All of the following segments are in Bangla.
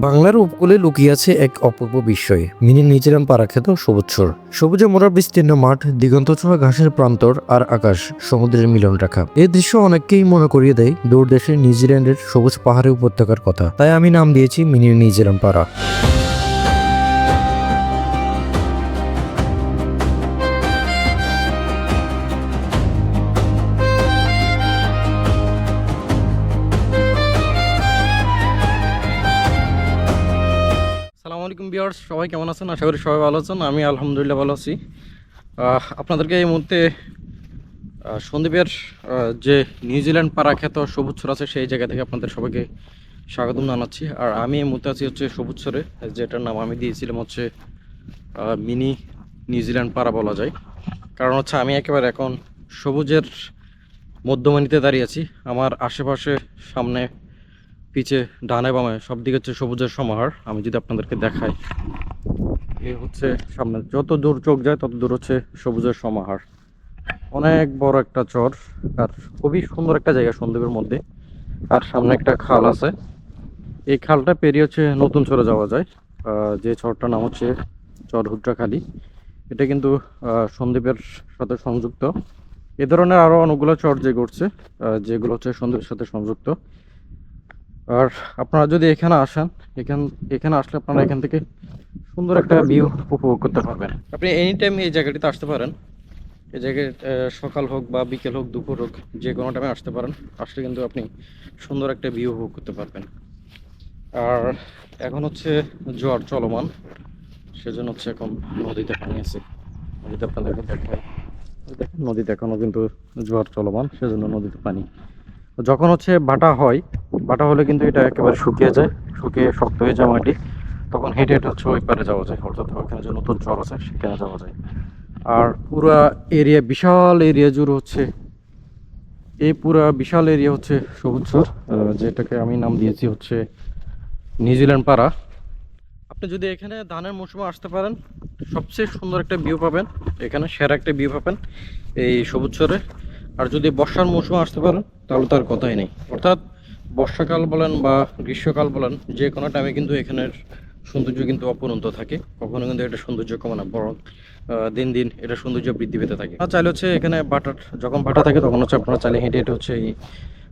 বাংলার উপকূলে লুকিয়ে আছে এক অপূর্ব বিস্ময়। মিনি নিজিরাম পাড়াখ্যাত সবুজছড়। সবুজে মোড়া বিস্তীর্ণ মাঠ, দিগন্ত ছোঁয়া ঘাসের প্রান্তর আর আকাশ সমুদ্রের মিলন রেখা। এই দৃশ্য অনেককেই মনে করিয়ে দেয় দূর দেশের নিউজিল্যান্ডের সবুজ পাহাড়ি উপত্যকার কথা। তাই আমি নাম দিয়েছি মিনি নিজিরাম পাড়া। আসসালামু আলাইকুম ভিউয়ার্স, সবাই কেমন আছেন? আশা করি সবাই ভালো আছেন। আমি আলহামদুলিল্লাহ ভালো আছি। আপনাদেরকে এই মুহূর্তে সন্দ্বীপের যে নিউজিল্যান্ড পাড়াখ্যাত সবুজছড় আছে সেই জায়গা থেকে আপনাদের সবাইকে স্বাগতম জানাচ্ছি। আর আমি এই মুহূর্তে আছি হচ্ছে সবুজছড়ে, যেটার নাম আমি দিয়েছিলাম হচ্ছে মিনি নিউজিল্যান্ড পাড়া বলা যায়। কারণ হচ্ছে আমি একেবারে এখন সবুজের মধ্যমানিতে দাঁড়িয়ে আছি। আমার আশেপাশে, সামনে, পিছে, ডানে বামে সব দিকে হচ্ছে সবুজের সমাহার। আমি যদি আপনাদেরকে দেখাই, এই হচ্ছে সামনে যত দূর চোখ যায় তত দূর হচ্ছে সবুজের সমাহার। অনেক বড় একটা চর আর খুবই সুন্দর একটা জায়গা সন্দ্বীপের মধ্যে। আর সামনে একটা খাল আছে, এই খালটা পেরিয়ে হচ্ছে নতুন চরে যাওয়া যায়। যে চরটার নাম হচ্ছে চর হুদ্রাখালী। এটা কিন্তু সন্দ্বীপের সাথে সংযুক্ত। এ ধরনের আরও অনেকগুলো চর যে ঘটছে, যেগুলো হচ্ছে সন্দ্বীপের সাথে সংযুক্ত। আর আপনারা যদি এখানে আসেন, এখানে আসলে আপনারা এখান থেকে সুন্দর একটা ভিউ উপভোগ করতে পারবেন। আপনি এনি টাইম এই জায়গাটিতে আসতে পারেন। এই জায়গায় সকাল হোক বা বিকেল হোক, দুপুর হোক, যে কোনো টাইমে আসতে পারেন। আসলে কিন্তু আপনি সুন্দর একটা ভিউ উপভোগ করতে পারবেন। আর এখন হচ্ছে জোয়ার চলমান, সেজন্য হচ্ছে এখন নদীতে পানি আছে। নদীতে আপনাদেরকে দেখাই, দেখেন নদীতে এখনও কিন্তু জোয়ার চলমান, সেজন্য নদীতে পানি। যখন হচ্ছে বাটা হলে কিন্তু এটা একেবারে শুকিয়ে যায়, শুকিয়ে শক্ত হয়ে যায় মাটি। তখন হেঁটে হেঁটে হচ্ছে ওই পারে যাওয়া যায়, অর্থাৎ ওইখানে যে নতুন চর আছে সেখানে যাওয়া যায়। আর পুরা এরিয়া, বিশাল এরিয়া জুড়ে হচ্ছে, এই পুরা বিশাল এরিয়া হচ্ছে সবুজ চর, যেটাকে আমি নাম দিয়েছি হচ্ছে নিউজিল্যান্ড পাড়া। আপনি যদি এখানে ধানের মৌসুমে আসতে পারেন, সবচেয়ে সুন্দর একটা ভিউ পাবেন, এখানে সেরা একটা ভিউ পাবেন এই সবুজ চরে। আর যদি বর্ষার মৌসুমে আসতে পারেন তাহলে তার কথাই নেই। অর্থাৎ বর্ষাকাল বলেন বা গ্রীষ্মকাল বলেন, যে কোনো টাইমে কিন্তু এখানের সৌন্দর্য কিন্তু অপরন্ত থাকে। কখনো কিন্তু এটা সৌন্দর্য কমে না, বরং দিন দিন এটা সৌন্দর্য বৃদ্ধি পেতে থাকে। আর চাইলে হচ্ছে এখানে যখন ভাটা থাকে তখন হচ্ছে আপনারা চাইলে হেঁটে হেঁটে হচ্ছে এই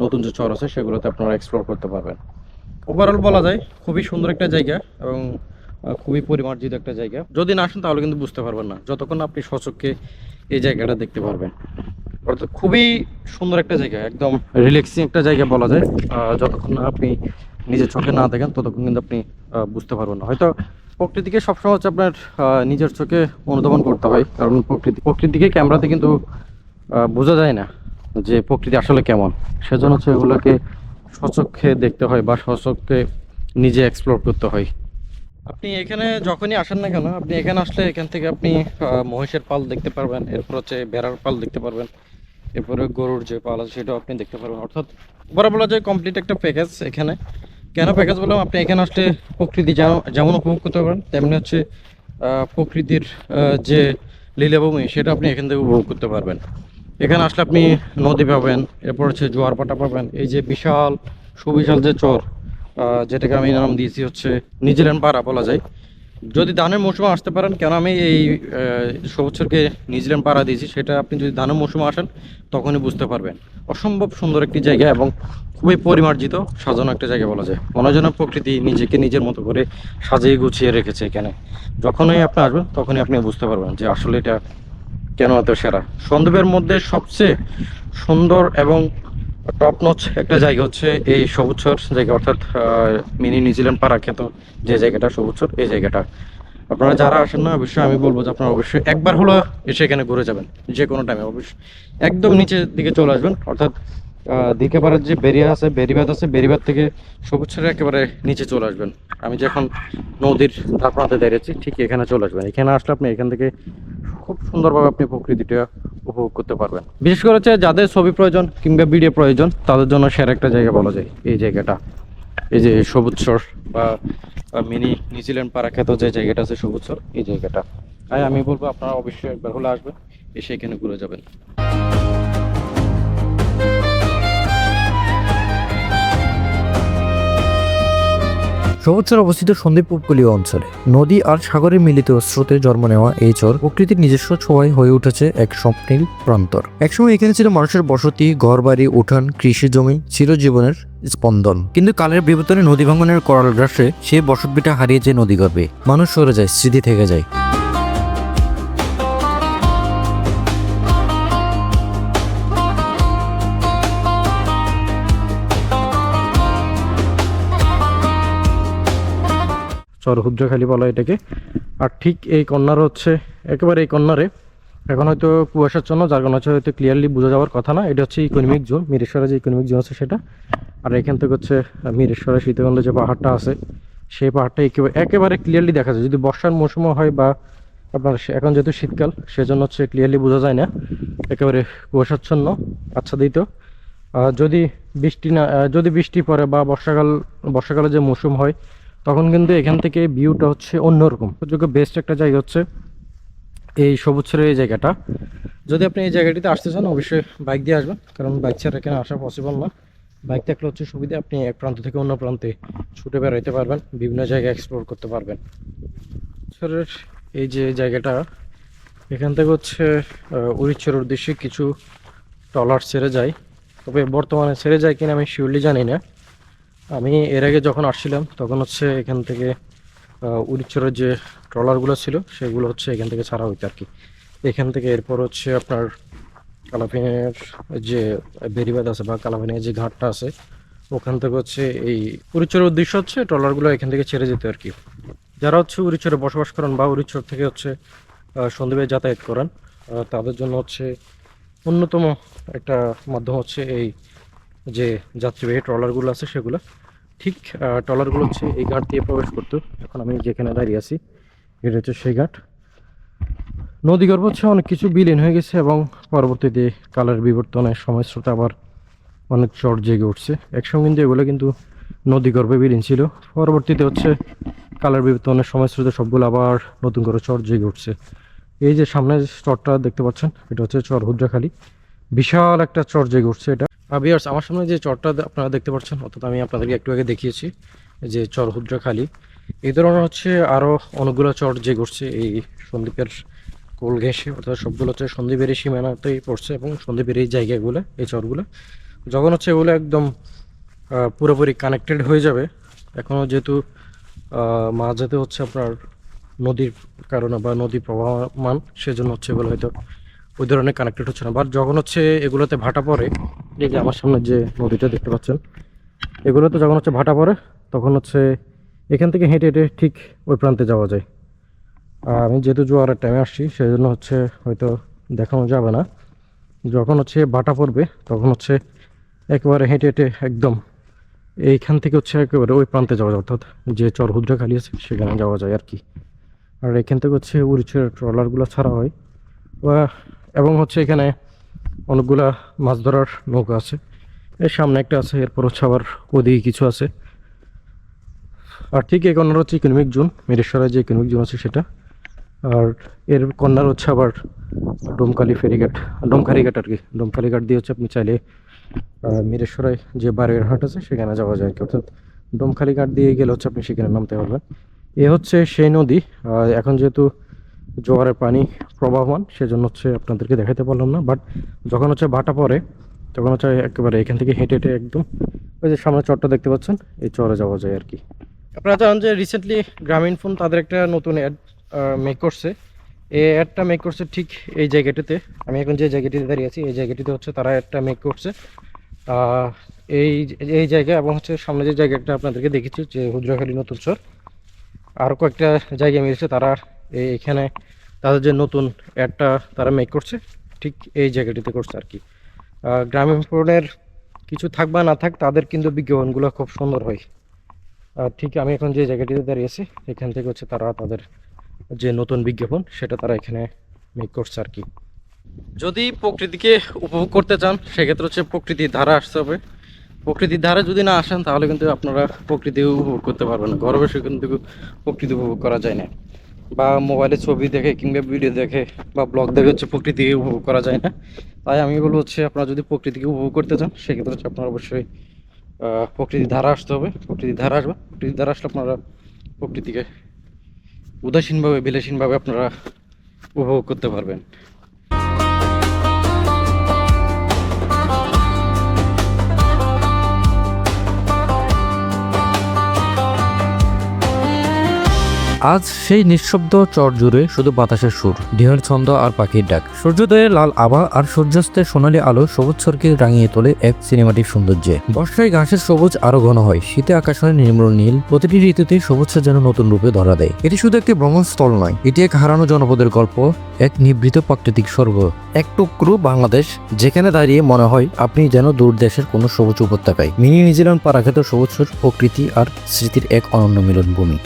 নতুন যে চর আছে সেগুলোতে আপনারা এক্সপ্লোর করতে পারবেন। ওভারঅল বলা যায় খুবই সুন্দর একটা জায়গা এবং খুবই পরিমার্জিত একটা জায়গা। যদি না আসেন তাহলে কিন্তু বুঝতে পারবেন না, যতক্ষণ না আপনি স্বচক্ষে এই জায়গাটা দেখতে পারবেন। অর্থাৎ খুবই সুন্দর একটা জায়গা, একদম রিল্যাক্সিং একটা জায়গা বলা যায়। যতক্ষণ না আপনি নিজের চোখে না দেখেন ততক্ষণ কিন্তু আপনি বুঝতে পারবেন না। হয়তো প্রকৃতিকে সবসময় হচ্ছে আপনার নিজের চোখে অনুধাবন করতে হয়, কারণ প্রকৃতিকে ক্যামেরাতে কিন্তু বোঝা যায় না যে প্রকৃতি আসলে কেমন। সেজন্য হচ্ছে এগুলোকে স্বচক্ষে দেখতে হয় বা স্বচক্ষে নিজে এক্সপ্লোর করতে হয়। আপনি এখানে যখনই আসেন না কেন, আপনি এখানে আসলে এখান থেকে আপনি মহিষের পাল দেখতে পারবেন, এরপর হচ্ছে ভেড়ার পাল দেখতে পারবেন, এরপরে গরুর যে পাল আছে সেটাও আপনি দেখতে পারবেন। অর্থাৎ বলা বলা যায় কমপ্লিট একটা প্যাকেজ এখানে। কেন প্যাকেজ বললাম, আপনি এখানে আসলে প্রকৃতি যেমন উপভোগ করতে পারেন, তেমনি হচ্ছে প্রকৃতির যে লীলাভূমি সেটা আপনি এখান থেকে উপভোগ করতে পারবেন। এখানে আসলে আপনি নদী পাবেন, এরপর হচ্ছে জোয়ার ভাটা পাবেন, এই যে বিশাল সুবিশাল যে চর, যেটাকে আমি নাম দিয়েছি হচ্ছে নিউজিল্যান্ড পাড়া বলা যায়। যদি ধানের মৌসুমে আসতে পারেন, কেন আমি এই সবুজকে নিউজিল্যান্ড পাড়া দিয়েছি, সেটা আপনি যদি ধানের মৌসুমে আসেন তখনই বুঝতে পারবেন। অসম্ভব সুন্দর একটি জায়গা এবং খুবই পরিমার্জিত সাজানো একটা জায়গা বলা যায়। মনে হয় যেন প্রকৃতি নিজেকে নিজের মতো করে সাজিয়ে গুছিয়ে রেখেছে এখানে। যখনই আপনি আসবেন তখনই আপনি বুঝতে পারবেন যে আসলে এটা কেন এত সেরা। সন্দ্বীপের মধ্যে সবচেয়ে সুন্দর এবং টপ নচ একটা জায়গা হচ্ছে এই সবুজছড় জায়গা, অর্থাৎ মিনি নিউজিল্যান্ড পাড়া খ্যাত যে জায়গাটা সবুজছড়, এই জায়গাটা আপনারা যারা আসেন না, অবশ্যই আমি বলবো যে আপনারা অবশ্যই একবার হলো এসে এখানে ঘুরে যাবেন। যে কোনো টাইমে অবশ্যই একদম নিচের দিকে চলে আসবেন, অর্থাৎ দিকে পাড়ার যে বেরিবাদ আছে, বেরিবাদ থেকে সবুজছড়ে একেবারে নিচে চলে আসবেন। আমি যখন নদীর ধার প্রান্তে দাঁড়িয়েছি ঠিক এখানে চলে আসবেন। এখানে আসলে আপনি এখান থেকে খুব সুন্দরভাবে আপনি প্রকৃতিটা উপভোগ করতে পারবেন। বিশেষ করে হচ্ছে যাদের ছবি প্রয়োজন কিংবা ভিডিও প্রয়োজন তাদের জন্য সেরা একটা জায়গা বলা যায় এই জায়গাটা। এই যে সবুজছড় বা মিনি নিউজিল্যান্ড পাড়া খ্যাত যে জায়গাটা আছে সবুজছড়, এই জায়গাটা। তাই আমি বলবো আপনারা অবশ্যই একবার হলে আসবেন, এসে এখানে ঘুরে যাবেন। সবুজচর অবস্থিত সন্দ্বীপ উপকূলীয় অঞ্চলে নদী আর সাগরের মিলিত স্রোতে জন্ম নেওয়া এই চর প্রকৃতির নিজস্ব ছোঁয়ায় হয়ে উঠেছে এক স্বপ্নীল প্রান্তর। একসময় এখানে ছিল মানুষের বসতি, ঘরবাড়ি, উঠান, কৃষি জমি, চিরজীবনের স্পন্দন। কিন্তু কালের বিবর্তনে নদী ভাঙনের করাল গ্রাসে সেই বসতভিটা হারিয়ে যায় নদীগর্ভে। মানুষ সরে যায়, স্মৃতি থেকে যায়। চর হুদ্রাখালি বলা এটাকে। আর ঠিক এই কর্নার হচ্ছে একেবারে এই কর্নারে এখন হয়তো কুয়াশার জন্য যার কারণে হচ্ছে হয়তো ক্লিয়ারলি বোঝা যাওয়ার কথা না, এটা হচ্ছে ইকোনমিক জোন, মিরেশ্বরে যে ইকোনমিক জোন আছে সেটা। আর এখান থেকে হচ্ছে মিরেশ্বরের শীতগন্ধে যে পাহাড়টা আছে সেই পাহাড়টা একেবারে ক্লিয়ারলি দেখা যায়। যদি বর্ষার মৌসুমও হয় বা আপনার এখন যেহেতু শীতকাল সেজন্য হচ্ছে ক্লিয়ারলি বোঝা যায় না, একেবারে কুয়াশাচ্ছন্ন আচ্ছাদিত। যদি বৃষ্টি পড়ে বা বর্ষাকালে যে মৌসুম হয় তখন কিন্তু এখান থেকে ভিউটা হচ্ছে অন্যরকম। যোগ্য বেস্ট একটা জায়গা হচ্ছে এই সবুজের এই জায়গাটা। যদি আপনি এই জায়গাটিতে আসতে চান অবশ্যই বাইক দিয়ে আসবেন, কারণ বাইক ছাড়া এখানে আসা পসিবল না। বাইক থাকলে হচ্ছে সুবিধা, আপনি এক প্রান্ত থেকে অন্য প্রান্তে ছুটে বেড়াইতে পারবেন, বিভিন্ন জায়গা এক্সপ্লোর করতে পারবেন। এই যে জায়গাটা, এখান থেকে হচ্ছে উড়িষ্যার উদ্দেশ্যে কিছু ট্রলার ছেড়ে যায়, তবে বর্তমানে ছেড়ে যায় কিনা আমি শিওরলি জানি না। আমি এর আগে যখন আসছিলাম তখন হচ্ছে এখান থেকে উড়িষ্যার যে ট্রলারগুলো ছিল সেগুলো হচ্ছে এখান থেকে ছাড়া হইতো আর কি। এখান থেকে এরপর হচ্ছে আপনার কালাফিনের যে বেরিবাদ আছে বা কালাফিনের যে ঘাটটা আছে ওখান থেকে হচ্ছে এই উড়িষ্যার উদ্দেশ্য হচ্ছে ট্রলারগুলো এখান থেকে ছেড়ে যেত আর কি। যারা হচ্ছে উড়িষ্যারে বসবাস করেন বা উড়িষ্যার থেকে হচ্ছে সন্দ্বীপে যাতায়াত করেন তাদের জন্য হচ্ছে অন্যতম একটা মাধ্যম হচ্ছে এই যে যাত্রীবাহী ট্রলারগুলো আছে সেগুলো। ঠিক ট্রলারগুলো হচ্ছে এই ঘাট দিয়ে প্রবেশ করতো। এখন আমি যেখানে দাঁড়িয়ে আছি এটা হচ্ছে সেই ঘাট। নদীগর্ভ হচ্ছে অনেক কিছু বিলীন হয়ে গেছে এবং পরবর্তীতে কালের বিবর্তনের সময়স্রোতে আবার অনেক চর জেগে উঠছে। একসঙ্গে কিন্তু এগুলো কিন্তু নদীগর্ভে বিলীন ছিল, পরবর্তীতে হচ্ছে কালের বিবর্তনের সময়স্রোতে সবগুলো আবার নতুন করে চর জেগে উঠছে। এই যে সামনে চরটা দেখতে পাচ্ছেন এটা হচ্ছে চর হুদ্রাখালি, বিশাল একটা চর জেগে উঠছে এটা। ভিউয়ার্স, আমার সামনে যে চরটা আপনারা দেখতে পাচ্ছেন, অর্থাৎ আমি আপনাদেরকে একটু আগে দেখিয়েছি যে চর হুদ্রাখালি, এই ধরনের হচ্ছে আরও অনেকগুলো চর জেগে উঠছে এই সন্দ্বীপের কোল ঘেঁষে, অর্থাৎ সবগুলো হচ্ছে সন্দ্বীপের সীমানাতেই পড়ছে এবং সন্দ্বীপের এই জায়গাগুলো, এই চরগুলো যখন হচ্ছে এগুলো একদম পুরোপুরি কানেক্টেড হয়ে যাবে, এখনও যেহেতু মাঝেতে হচ্ছে আপনার নদীর কারণে বা নদী প্রবাহমান সেজন্য হচ্ছে এগুলো হয়তো ওই ধরনের কানেক্টেড হচ্ছে না। বাট যখন হচ্ছে এগুলোতে ভাটা পড়ে, এই যে আমার সামনে যে নদীটা দেখতে পাচ্ছেন, এগুলোতে যখন হচ্ছে ভাটা পড়ে তখন হচ্ছে এখান থেকে হেঁটে হেঁটে ঠিক ওই প্রান্তে যাওয়া যায়। আমি যেহেতু জোয়ারের টাইমে আসছি সেই জন্য হচ্ছে হয়তো দেখানো যাবে না। যখন হচ্ছে ভাটা পড়বে তখন হচ্ছে একেবারে হেঁটে হেঁটে একদম এইখান থেকে হচ্ছে একেবারে ওই প্রান্তে যাওয়া যায়, অর্থাৎ যে চর হুদ্রাখালি আছে সেখানে যাওয়া যায় আর কি। আর এখান থেকে হচ্ছে উড়িষ্যার ট্রলারগুলো ছাড়া হয় এবং হচ্ছে এখানে অনেকগুলা মাছ ধরার নৌকা আছে। এর সামনে একটা আছে, এরপর হচ্ছে আবার ওদিকে কিছু আছে। আর ঠিক এই কর্নার হচ্ছে ইকোনমিক জোন, মিরেশ্বরের যে ইকোনমিক জোন আছে সেটা। আর এর কর্নার হচ্ছে আবার ডোমখালি ফেরিঘাট, ডোমখালিঘাট আর কি। ডোমখালিঘাট দিয়ে হচ্ছে আপনি চাইলে মিরেশ্বরে যে বারোয়ারহাট আছে সেখানে যাওয়া যায় আর কি, অর্থাৎ ডোমখালিঘাট দিয়ে গেলে হচ্ছে আপনি সেখানে নামতে পারবেন। এ হচ্ছে সেই নদী। এখন যেহেতু জোয়ারের পানি প্রবাহমান সেজন্য হচ্ছে আপনাদেরকে দেখাতে পারলাম না, বাট যখন হচ্ছে ভাটা পড়ে তখন হচ্ছে একেবারে এখান থেকে হেঁটে হেঁটে একদম ওই যে সামনে চরটা দেখতে পাচ্ছেন এই চরে যাওয়া যায় আর কি। আপনারা জানেন যে রিসেন্টলি গ্রামীণফোন তাদের একটা নতুন অ্যাড মেক করছে। এই অ্যাডটা মেক করছে ঠিক এই জায়গাটিতে, আমি এখন যে জায়গাটিতে দাঁড়িয়ে আছি এই জায়গাটিতে হচ্ছে তারা একটা মেক করছে এই এই জায়গা, এবং হচ্ছে সামনে যে জায়গাটা আপনাদেরকে দেখেছি যে হুদ্রাখালি নতুন চর, আরও কয়েকটা জায়গা মিলেছে তারা এখানে তাদের যে নতুন অ্যাডটা তারা মেক করছে ঠিক এই জায়গাটিতে করছে আর কি। গ্রামীণফোনের কিছু থাক বা না থাক তাদের কিন্তু বিজ্ঞাপনগুলো খুব সুন্দর হয়। আর ঠিক আমি এখন যে জায়গাটিতে দাঁড়িয়েছি এখান থেকে হচ্ছে তারা তাদের যে নতুন বিজ্ঞাপন সেটা তারা এখানে মেক করছে আর কি। যদি প্রকৃতিকে উপভোগ করতে চান সেক্ষেত্রে হচ্ছে প্রকৃতির ধারা আসতে হবে। প্রকৃতির ধারা যদি না আসেন তাহলে কিন্তু আপনারা প্রকৃতি উপভোগ করতে পারবেন না। ঘরে বসে কিন্তু প্রকৃতি উপভোগ করা যায় না, বা মোবাইলে ছবি দেখে কিংবা ভিডিও দেখে বা ব্লগ দেখে হচ্ছে প্রকৃতিকে উপভোগ করা যায় না। তাই আমি বলবো হচ্ছে আপনারা যদি প্রকৃতিকে উপভোগ করতে চান সেক্ষেত্রে হচ্ছে আপনারা অবশ্যই প্রকৃতির ধারা আসতে হবে, প্রকৃতির ধারা আসবে, প্রকৃতির ধারা আসলে আপনারা প্রকৃতিকে উদাসীনভাবে বিলাসীনভাবে আপনারা উপভোগ করতে পারবেন। আজ সেই নিঃশব্দ চর জুড়ে শুধু বাতাসের সুর, ঢেউয়ের ছন্দ আর পাখির ডাক। সূর্যোদয়ের লাল আভা আর সূর্যাস্তের সোনালী আলো সবুজ চরকে রাঙিয়ে তোলে এক সিনেমাটিক সৌন্দর্যে। বর্ষায় ঘাসের সবুজ আরো ঘন হয়, শীতে আকাশ হয় নির্মল নীল। প্রতিটি ঋতুতে সবুজটা যেন নতুন রূপে ধরা দেয়। এটি শুধু একটি ভ্রমণস্থল নয়, এটি এক হারানো জনপদের গল্প, এক নিভৃত প্রাকৃতিক স্বর্গ, এক টুকরো বাংলাদেশ যেখানে দাঁড়িয়ে মনে হয় আপনি যেন দূর দেশের কোনো সবুজ উপত্যকায়। মিনি নিউজিল্যান্ড পারাখ্যাত সবুজ প্রকৃতি আর স্মৃতির এক অনন্য মিলনভূমি।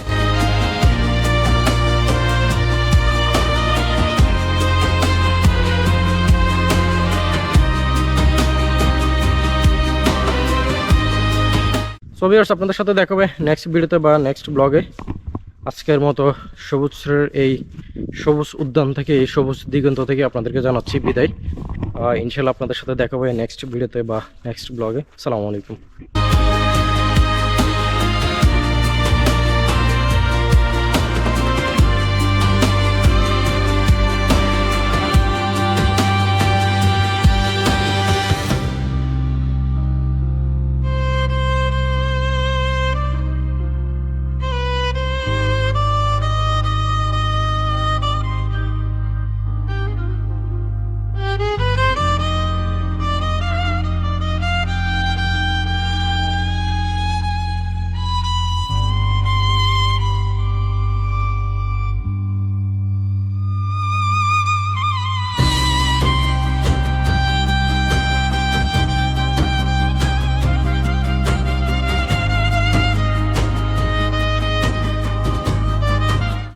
সো ভিউয়ার্স, আপনাদের সাথে দেখা হবে নেক্সট ভিডিওতে বা নেক্সট ব্লগে। আজকের মতো সবুজের এই সবুজ উদ্যান থেকে, এই সবুজ দিগন্ত থেকে আপনাদেরকে জানাচ্ছি বিদায়। ইনশাল্লাহ আপনাদের সাথে দেখা হবে নেক্সট ভিডিওতে বা নেক্সট ব্লগে। আসসালামু আলাইকুম।